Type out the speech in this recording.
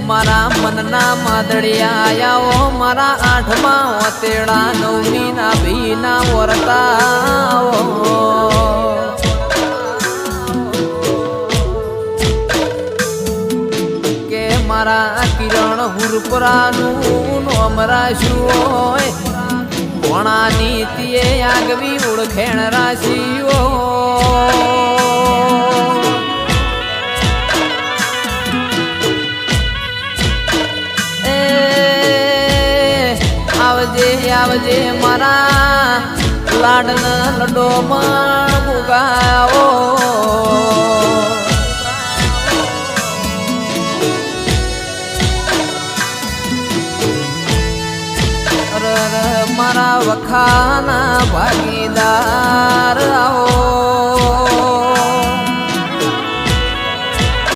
મારા મનના માદડિયા આયાઓ મારા 8મા ઓતેડા 9મી ના ભીના વરતાઓ કે મારા કિરણ હુરપરાનું અમરાશું હોય ભોણા નીતિએ આગવી ઓળખેણ રાશીઓ આવજે મારા લાડના લડો માં મુગાવો મારા વખાના ભાગીદાર આવો